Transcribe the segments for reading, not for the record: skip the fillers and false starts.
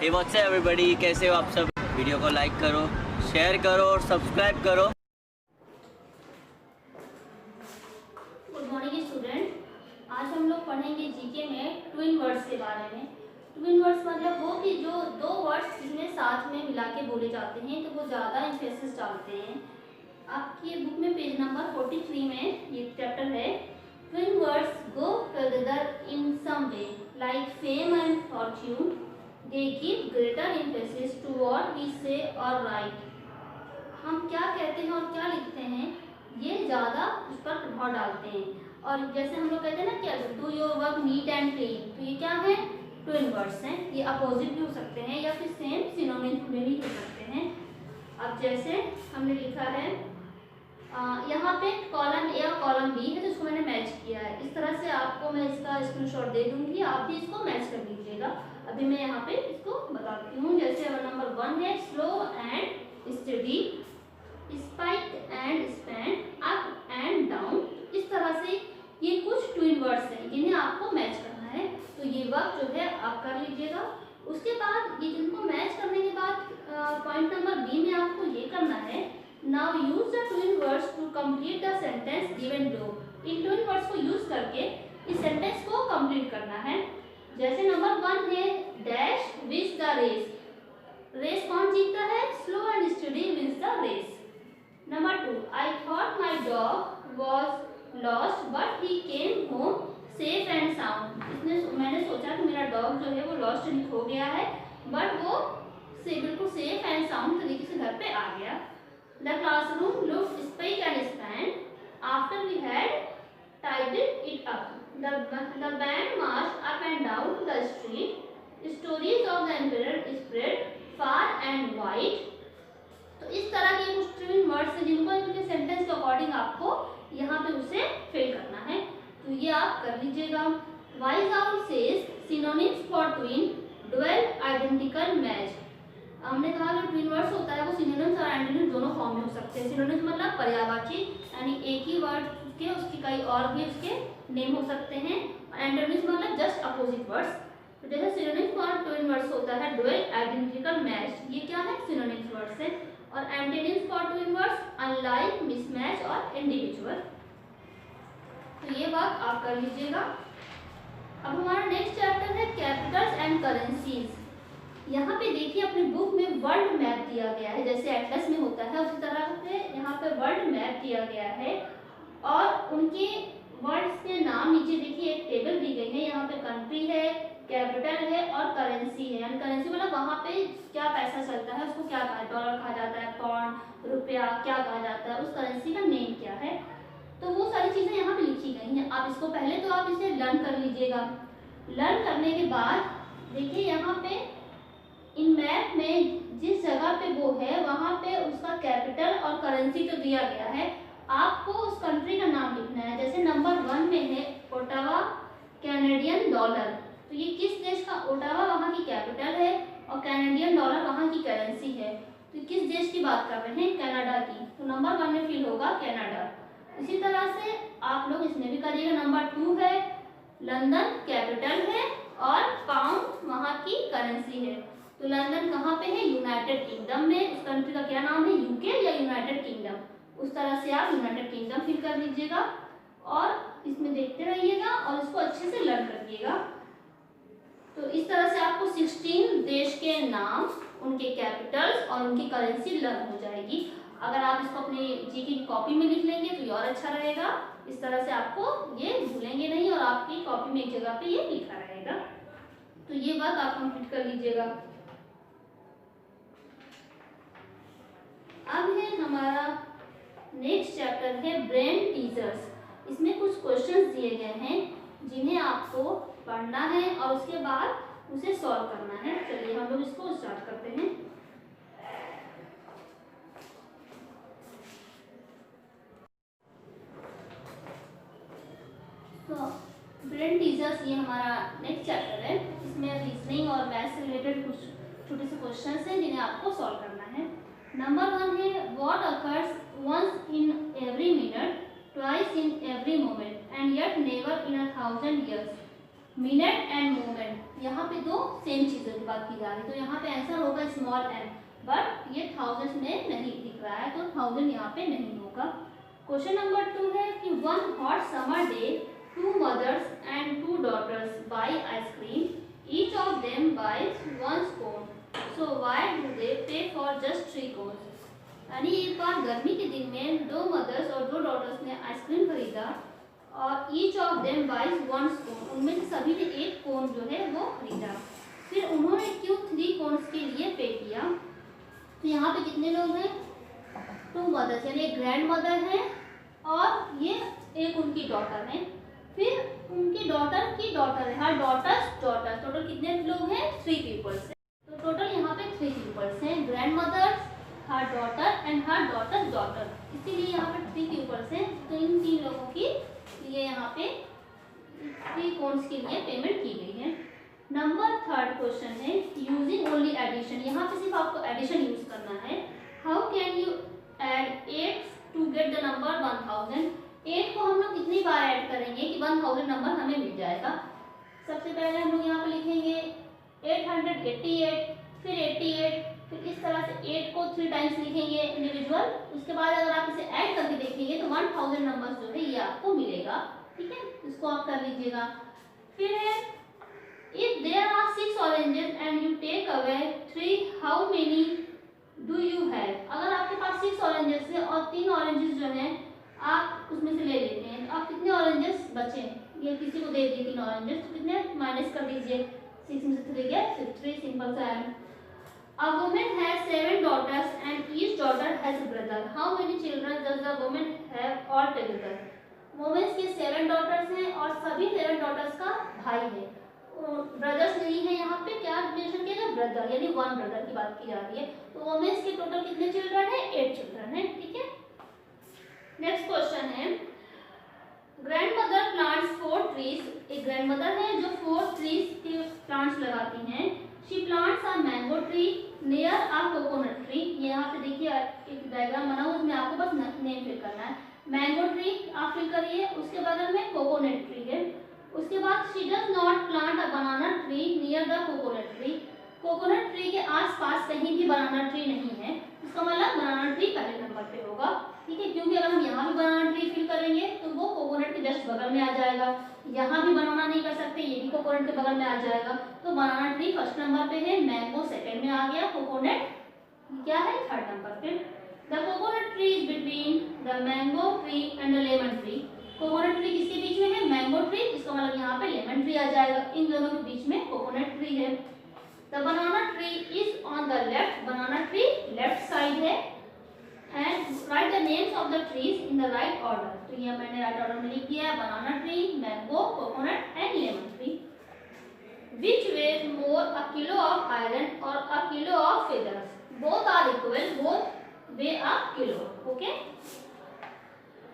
Hey what's up everybody, कैसे हो आप सब। वीडियो को लाइक करो, शेयर करो और सब्सक्राइब करो। गुड मॉर्निंग स्टूडेंट, आज हम लोग पढ़ेंगे जीके में ट्विन वर्ड्स के बारे में। ट्विन वर्ड्स मतलब वो कि जो दो वर्ड्स जिन्हें साथ में मिला के बोले जाते हैं तो वो ज़्यादा एम्फेसिस डालते हैं। आपकी बुक में पेज नंबर 43 में ये चैप्टर है। Twin words go together in some way like fame and fortune, they give greater emphasis to what we say और राइट। हम क्या कहते हैं और क्या लिखते हैं ये ज़्यादा उस पर प्रभाव डालते हैं। और जैसे हम लोग कहते हैं ना कि do your work neat and clean, तो ये क्या है, ट्विन वर्ड्स हैं। ये अपोजिट भी हो सकते हैं या फिर सेम सिनोनिम्स में भी हो सकते हैं। अब जैसे हमने लिखा है यहाँ पे कॉलम ए और कॉलम बी है, तो इसको मैंने मैच किया है। इस तरह से आपको मैं इसका स्क्रीनशॉट दे दूंगी, आप भी इसको मैच कर लीजिएगा। अभी मैं यहाँ पे इसको बताती हूँ। जैसे नंबर 1 है slow and study, spike and span, up and down. इस तरह से ये कुछ ट्विन वर्ड्स हैं जिन्हें आपको मैच करना है, तो ये वर्क जो है आप कर लीजिएगा। उसके बाद ये जिनको मैच करने के बाद पॉइंट नंबर बी में आपको ये करना है, now use the twin words to complete the sentence given below. इन ट्विन वर्ड्स को यूज करके इस सेंटेंस को कंप्लीट करना है। जैसे नंबर 1 है dash which the race, race कौन जीतता है, slow and steady wins the race. Number 2 I thought my dog was lost but he came home safe and sound. मैंने सोचा कि मेरा डॉग जो है वो लॉस्ट नहीं हो गया है, बट वो बिल्कुल सेफ एंड साउंड तरीके से घर पे आ गया। The classroom looked spick and span after we had tidied it up. The band marched up and down the street. Stories of the emperor spread far and wide. तो इस तरह के कुछ ट्विन वर्ड्स हैं जिनको इनके सेंटेंस के according आपको यहाँ पे उसे फिल करना है, तो ये आप कर लीजिएगा। Wise out says synonyms for twin dual identical match. हमने कहा जो ट्विन वर्ड्स होता है वो सिनोनिम्स और एंटोनिम्स दोनों फॉर्म में हो सकते हैं। सिनोनिम्स मतलब पर्यायवाची, यानी एक ही वर्ड के उसके कई और भी उसके नेम हो सकते हैं। एंटोनिम्स मतलब जस्ट अपोजिट वर्ड्स। तो जैसे सिनोनिम्स फॉर ट्विन वर्ड्स होता है डुअल आइडेंटिकल मैच, ये क्या है, सिनोनिम्स वर्ड्स है। और antonyms for twin words unlike, mismatch और इंडिविजुअल। तो ये बात आप कर लीजिएगा। अब हमारा नेक्स्ट चैप्टर है कैपिटल्स एंड करेंसीज। यहाँ पे देखिए अपनी बुक में वर्ल्ड मैप दिया गया है, जैसे एटलस में होता है उसी तरह से यहाँ पे वर्ल्ड मैप दिया गया है। और उनके वर्ड्स के नाम नीचे देखिए एक टेबल दी गई है। यहाँ पे कंट्री है, कैपिटल है और करेंसी है। यानी करेंसी मतलब वहाँ पे क्या पैसा चलता है उसको क्या कहा, डॉलर कहा जाता है, पाउंड, रुपया क्या कहा जाता है, उस करेंसी का नेम क्या है। तो वो सारी चीज़ें यहाँ पे लिखी गई हैं। आप इसको पहले तो आप इसे लर्न कर लीजिएगा। लर्न करने के बाद देखिए यहाँ पे इन मैप में जिस जगह पे वो है वहाँ पे उसका कैपिटल और करेंसी तो दिया गया है, आपको उस कंट्री का नाम लिखना है। जैसे नंबर 1 में है ओटावा कैनेडियन डॉलर, तो ये किस देश का, ओटावा वहाँ की कैपिटल है और कैनेडियन डॉलर वहाँ की करेंसी है। तो किस देश की बात कर रहे हैं, कनाडा की, तो नंबर 1 में फिल होगा कनाडा। इसी तरह से आप लोग इसमें भी करिएगा। नंबर 2 है लंदन कैपिटल है और पाउंड वहाँ की करेंसी है। तो लंदन कहाँ पे है, यूनाइटेड किंगडम में। उस कंट्री का क्या नाम है, यूके या यूनाइटेड किंगडम। उस तरह से आप यूनाइटेड किंगडम फिल कर लीजिएगा और इसमें देखते रहिएगा और इसको अच्छे से लर्न करिएगा। तो इस तरह से आपको 16 देश के नाम, उनके कैपिटल्स और उनकी करेंसी लर्न हो जाएगी। अगर आप इसको अपने जीके की कॉपी में लिख लेंगे तो ये और अच्छा रहेगा। इस तरह से आपको ये भूलेंगे नहीं और आपकी कॉपी में एक जगह पे ये लिखा रहेगा। तो ये बात आप कंप्लीट कर लीजिएगा। अब है हमारा नेक्स्ट चैप्टर है ब्रेन टीजर्स। इसमें कुछ क्वेश्चंस दिए गए हैं जिन्हें आपको पढ़ना है और उसके बाद उसे सॉल्व करना है। चलिए हम लोग इसको स्टार्ट करते हैं। तो ब्रेन टीजर्स ये हमारा नेक्स्ट चैप्टर है। इसमें रीजनिंग और मैथ्स से रिलेटेड कुछ छोटे से क्वेश्चंस हैं जिन्हें आपको सॉल्व करना है। नंबर 1 है what occurs once in every minute, twice in every moment and yet never in 1000 years। Minute and moment यहाँ पे दो सेम चीज़ों की बात की जा रही है, तो यहाँ पे आंसर होगा स्मॉल m, बट ये थाउजेंड में नहीं दिख रहा है, तो 1000 यहाँ पे नहीं होगा। क्वेश्चन नंबर 2 है कि one hot summer day two mothers and two daughters buy ice cream, each of them buys one cone, so why do they pay for just 3 cons. यानी एक बार गर्मी के दिन में दो मदर्स और दो डॉटर्स ने आइसक्रीम खरीदा और each of them buys one cone, उनमें से सभी ने एक कोन जो है वो खरीदा, फिर उन्होंने क्यों 3 कोन्स के लिए पे किया। तो यहाँ पे कितने लोग हैं, 2 मदर्स, यानी एक ग्रैंड मदर है और ये एक उनकी डॉटर है, फिर उनकी डॉटर की डॉटर है, हर डॉटर्स डॉटर, टोटल कितने लोग हैं, 3 पीपल्स हैं। तो टोटल यहाँ पे 3 पीपल्स हैं, grandmothers, her daughter and her daughter's daughter, इसीलिए यहाँ पे 3 पीपल्स हैं। तो इन 3 लोगों की लिए यहाँ पे 3 कोन्स के लिए पेमेंट की गई है। नंबर 3 क्वेश्चन है यूजिंग ओनली एडिशन, यहाँ पे सिर्फ आपको एडिशन यूज करना है। How can you add 8 to get the number 1000। 8 को हम लोग कितनी बार ऐड करेंगे कि 1000 नंबर हमें मिल जाएगा। सबसे पहले हम लोग यहाँ पे लिखेंगे 888, फिर 88, फिर इस तरह से 8 को 3 टाइम्स लिखेंगे इंडिविजुअल। उसके बाद अगर आप इसे ऐड करके देखेंगे तो 1000 नंबर्स जो है ये आपको मिलेगा, ठीक है, इसको आप कर लीजिएगा। फिर है if there are 6 oranges and you take away 3, how many do you have. अगर आपके पास 6 ऑरेंजेस है और 3 ऑरेंजेस जो हैं आप उसमें से ले लेते हैं, तो आप कितने ऑरेंजेस बचे, ये किसी को दे दिए 3 ऑरेंजेस, तो कितने माइनस कर दीजिए, 6 में से 3 गया, सिर्फ 3, सिंपल सा है। A woman has 7 daughters and each daughter has a brother. How many children does the woman have altogether? Women के 7 daughters हैं और सभी 7 daughters का भाई है, ब्रदर्स नहीं है, यहाँ पे क्या मेंशन किया गया, ब्रदर, यानी 1 ब्रदर की बात की जा रही है। तो वुमेन्स के टोटल कितने चिल्ड्रन है, 8 चिल्ड्रन है, ठीक है। नेक्स्ट क्वेश्चन है ग्रैंडमदर प्लांट्स 4 ट्रीज, एक ग्रैंडमदर है जो 4 ट्रीज के प्लांट्स लगाती हैं। She plants a mango tree near a coconut tree, ये यहाँ पे देखिए एक डायग्राम बना हुआ, उसमें आपको बस नेम फिल करना है। मैंगो ट्री आप फिल करिए, उसके बगल में कोकोनट ट्री है। उसके बाद she does not plant a banana tree near the coconut tree, coconut tree के आसपास कहीं भी बनाना ट्री नहीं है, इसका मतलब बनाना ट्री पहले नंबर पे होगा, ठीक है, क्योंकि अगर हम यहाँ भी बनाना ट्री फिल करेंगे तो वो कोकोनट के जस्ट बगल में आ जाएगा, यहाँ भी बनाना नहीं कर सकते, ये भी कोकोनट के बगल में आ जाएगा, तो बनाना ट्री फर्स्ट नंबर पे है, मैंगो सेकंड में आ गया, कोकोनट क्या है 3rd नंबर पे। The coconut tree is between the mango tree and the lemon tree, coconut tree किसके बीच में है, मैंगो ट्री, इसका मतलब यहाँ पे लेमन ट्री आ जाएगा, इन दोनों के बीच में कोकोनट ट्री है। The banana tree is on the left, banana tree left side है, and write the names of the trees in the right order, तो ये मैंने राइट ऑर्डर में लिख दिया है, banana tree, mango, coconut and lemon tree. Which weighs more a kilo of iron और a kilo of feathers, both are equal, both weigh a kilo, okay.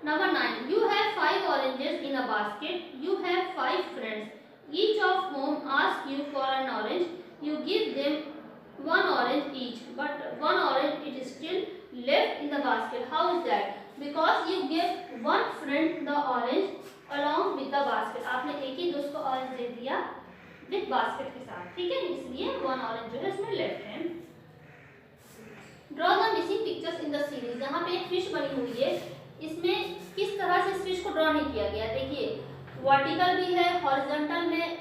Number 9, you have 5 oranges in a basket, you have 5 friends, each of whom asks you for an orange, you give them 1 orange each, but 1 orange it is still left in the basket. How is that? Because you give one friend the orange along with the basket. आपने एक ही दोस्त को orange दे दिया with basket के साथ, ठीक है, इसलिए 1 ऑरेंज जो है इसमें लेफ्ट है। Draw the missing pictures in the series, यहाँ पे एक फिश बनी हुई है, इसमें किस तरह से इस फिश को ड्रॉ नहीं किया गया, देखिए वर्टिकल भी है, हॉरिजॉन्टल में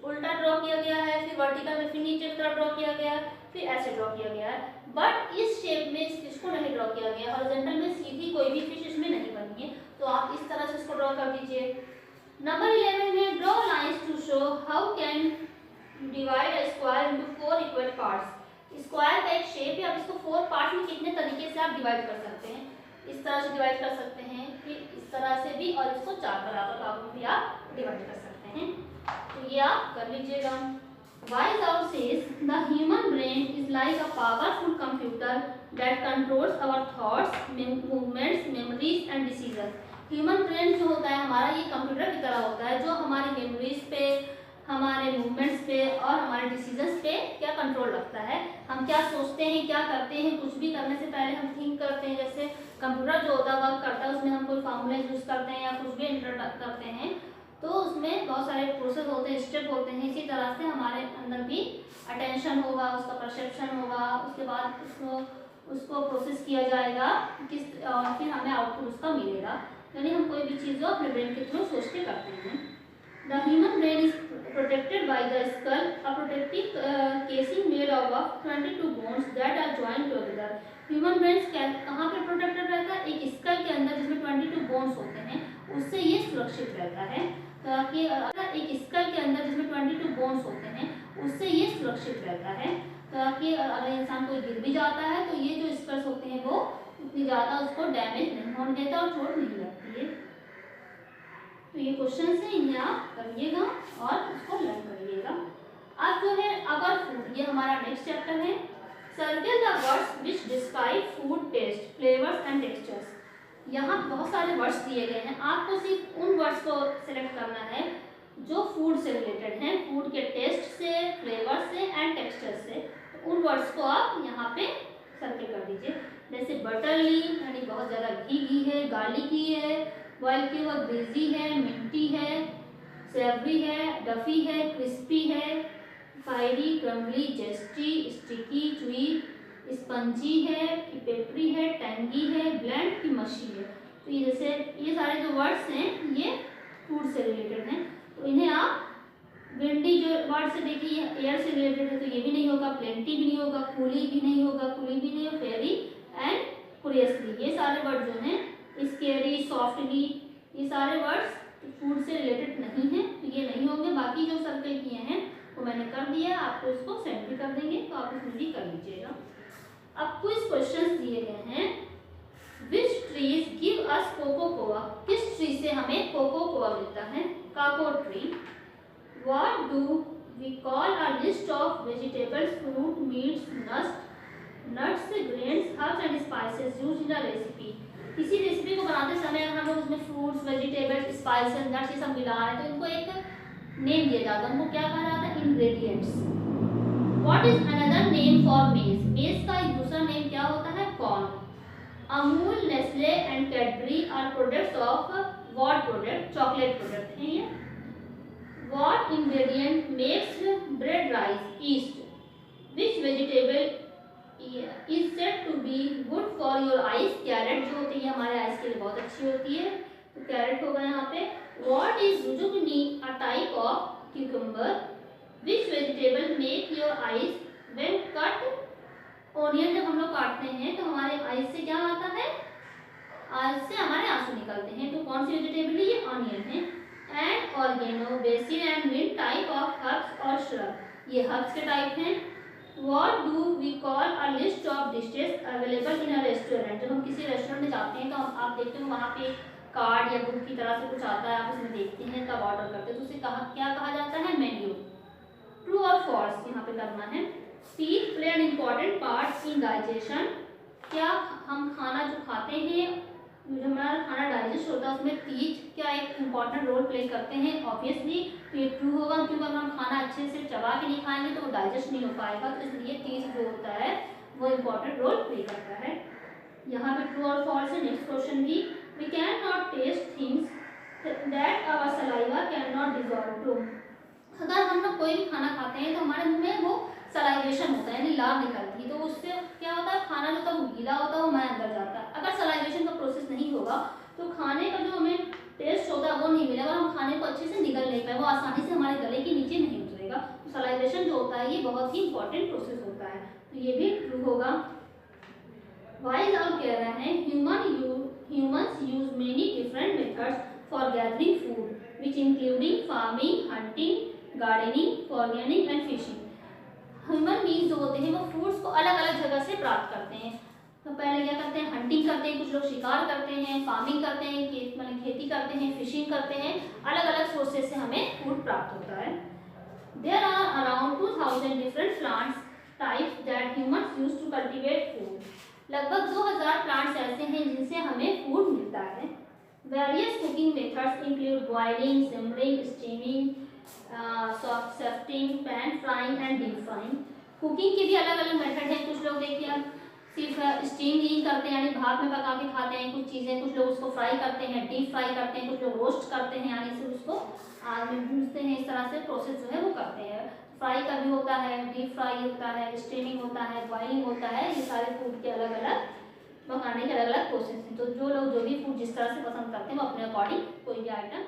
उल्टा ड्रॉ किया गया है, फिर वर्टिकल में फिर नीचे की तरफ ड्रॉ किया गया है, फिर ऐसे ड्रॉ किया गया है, बट इस शेप में इस फिश को नहीं ड्रॉ किया गया, हॉरिजॉन्टल में सीधी कोई भी फिश इसमें नहीं बनी है, तो आप इस तरह से इसको ड्रॉ कर दीजिए। नंबर 11 में draw lines to show how can divide a square into 4 equal parts, square का एक शेप है, अब इसको 4 पार्ट्स में कितने तरीके से आप डिवाइड कर सकते हैं, इस तरह से डिवाइड कर सकते हैं, फिर इस तरह से भी, और इसको 4 बराबर भागों में भी आप डिवाइड कर सकते हैं, तो ये आप कर लीजिएगा। Weishaupt says the human brain is like a powerful computer that controls our thoughts, movements, memories and decisions. Human brain जो होता है हमारा, ये कंप्यूटर की तरह होता है, जो हमारी मेमोरीज पे, हमारे मूवमेंट्स पे और हमारे डिसीजंस पे क्या कंट्रोल रखता है, हम क्या सोचते हैं, क्या करते हैं, कुछ भी करने से पहले हम थिंक करते हैं, जैसे कंप्यूटर जो होता है वर्क करता है, उसमें हम कोई फार्मूला यूज करते हैं या कुछ भी एंटर करते हैं, तो उसमें बहुत सारे प्रोसेस होते हैं, स्टेप होते हैं। इसी तरह से हमारे अंदर भी अटेंशन होगा, उसका परसेप्शन होगा, उसके बाद उसको प्रोसेस किया जाएगा और फिर हमें आउटपुट उसका मिलेगा। यानी हम कोई भी चीज़ को अपने ब्रेन के थ्रू सोच के करते हैं। The human brain is protected by the skull, a protective casing made of 22 bones that are joined together. Human brain कहाँ पे प्रोटेक्टेड रहता है? एक स्कल के अंदर जिसमें 22 बोन्स होते हैं, उससे ये सुरक्षित रहता है। ताकि एक स्कल के अंदर जिसमें 22 बोन्स होते हैं, उससे ये सुरक्षित रहता है। ताकि अगर इंसान कोई गिर भी जाता है तो ये जो स्कल्स होते हैं वो उतनी ज़्यादा उसको डैमेज नहीं होने देता और चोट नहीं लगती है। तो ये क्वेश्चन है, इन्हें आप करिएगा और उसको लर्न करिएगा। अब जो है अगर फूड, ये हमारा नेक्स्ट चैप्टर है। Circle the words which describe food taste, flavours and textures. यहाँ बहुत सारे वर्ड्स दिए गए हैं, आपको सिर्फ उन वर्ड्स को सिलेक्ट करना है जो फूड से रिलेटेड हैं, फूड के टेस्ट से, फ्लेवर से एंड टेक्सचर से। तो उन वर्ड्स को आप यहाँ पे सर्किल कर दीजिए। जैसे बटरली यानी बहुत ज़्यादा घी है, गार्लिकी है, बॉयल किया हुआ ग्रीजी है, मिंटी है, सेवरी है, डफी है, क्रिस्पी है, fiery, crumbly, zesty, sticky, chewy, spongy है, कि पेपरी है, टैंगी है, ब्लेंड की मशी है। तो ये जैसे ये सारे जो वर्ड्स हैं ये फूड से रिलेटेड हैं। तो इन्हें आप विंडी जो वर्ड से देखिए एयर से रिलेटेड है, तो ये भी नहीं होगा, प्लेंटी भी नहीं होगा, कूली भी नहीं होगा, कूली भी नहीं, फेरी एंड कुरियसली, ये सारे वर्ड जो हैं, स्केरी, सॉफ्टली, ये सारे वर्ड्स फूड से रिलेटेड नहीं हैं, तो ये नहीं होंगे। बाकी जो सर्कल किए हैं वो मैंने कर दिया, आपको इसको सेंड भी कर देंगे, तो आप इसमें भी कर लीजिएगा। अब कुछ क्वेश्चंस दिए गए हैं। विच ट्रीज गिव अस कोको कोआ, किस ट्री से हमें कोको कोआ मिलता है? काको tree. What do we call a list of vegetables, fruit, meats, nuts, grains, herbs and spices used in a recipe? किसी रेसिपी को बनाते समय अगर हम लोग उसमें फ्रूट्स, वेजिटेबल्स, स्पाइसेस, नट्स ये सब मिला रहे हैं तो इनको एक नेम दिया जाता है, उनको क्या कहा जाता है? Ingredients. What is another name for maize? Maize का एक दूसरा नेम क्या होता है? Corn. Amul, Nestle and Cadbury are products of what product? Chocolate product हैं ये। What ingredient makes bread rise? Yeast. Which vegetable is said to be good for your eyes? Carrot जो होती है हमारे आइज के लिए बहुत अच्छी होती है, तो कैरेट होगा यहाँ पे। What is zucchini? A type of cucumber. Which vegetable make your eyes when cut? Onion जब हम लोग काटते हैं तो हमारे आइज से क्या आता है? आइज से हमारे आंसू निकलते हैं, तो कौन सी वेजिटेबल है? ये ऑनियन है। And oregano, basil and mint type of herbs और श्रब, ये हर्ब्स के टाइप हैं। What do we call a list of dishes available in a restaurant? जब हम किसी रेस्टोरेंट में जाते हैं तो आप देखते हो वहाँ पे कार्ड या बुक की तरह से कुछ आता है, आप उसमें देखते हैं तब ऑर्डर करते हैं, तो उसे क्या कहा जाता है? मेन्यू। ट्रू और फॉल्स यहाँ पे करना है। Teeth play an important part in digestion. क्या हम खाना जो खाते हैं, जो हमारा खाना डाइजेस्ट होता है उसमें टीथ क्या एक इम्पॉर्टेंट रोल प्ले करते हैं? ऑब्वियसली तो ये ट्रू होगा, क्योंकि अगर हम खाना अच्छे से चबा के नहीं खाएंगे तो वो डाइजेस्ट नहीं हो पाएगा, तो इसलिए टीथ जो होता है वो इम्पॉर्टेंट रोल प्ले करता है। यहाँ पे ट्रू और फॉल्स है। नेक्स्ट क्वेश्चन भी, we can not taste things that our saliva can not dissolve. True. अगर हम लोग कोई भी खाना खाते हैं तो हमारे मुंह में वो सलाइवेशन होता है, यानी लार निकलती है, तो उससे क्या होता है? खाना जो होता है वो गीला होता है, वो हमारे अंदर जाता है। अगर सलाइवेशन का प्रोसेस नहीं होगा तो खाने का जो हमें टेस्ट होता है वो नहीं मिलेगा, और हम खाने को अच्छे से निगल नहीं पाएंगे, वो आसानी से हमारे गले के नीचे नहीं उतरेगा। तो सलाइवेशन जो होता है ये बहुत ही इंपॉर्टेंट प्रोसेस होता है, तो ये भी ट्रू होगा। वाइज और कह रहे हैं humans use many different methods for gathering food, which including farming, hunting, gardening, foraging and fishing. Human beings जो होते हैं वो फूड्स को अलग अलग जगह से प्राप्त करते हैं। तो पहले क्या करते हैं? हंटिंग करते हैं, कुछ लोग शिकार करते हैं, फार्मिंग करते हैं, खेती करते हैं, फिशिंग करते हैं, अलग अलग सोर्सेज से हमें फूड प्राप्त होता है। There are around 2000 different plants types that humans use to cultivate food. लगभग 2000 प्लांट्स ऐसे हैं जिनसे हमें फूड मिलता है। Various cooking methods include boiling, simmering, steaming, softening, pan frying and deep frying. Cooking के भी अलग अलग मेथड हैं। कुछ लोग देखिए आप सिर्फ स्टीम ही करते हैं, यानी भाप में पका के खाते हैं कुछ चीज़ें, कुछ लोग उसको फ्राई करते हैं, डीप फ्राई करते हैं, कुछ लोग रोस्ट करते हैं, यानी सिर्फ उसको आग में भूनते हैं, इस तरह से प्रोसेस जो है वो करते हैं। फ्राई का भी होता है, डीप फ्राई होता है, स्टीमिंग होता है, बॉइलिंग होता है, ये सारे फूड के अलग अलग पकाने के अलग अलग प्रोसेस हैं। तो जो लोग जो भी फूड जिस तरह से पसंद करते हैं वो अपने अकॉर्डिंग कोई भी आइटम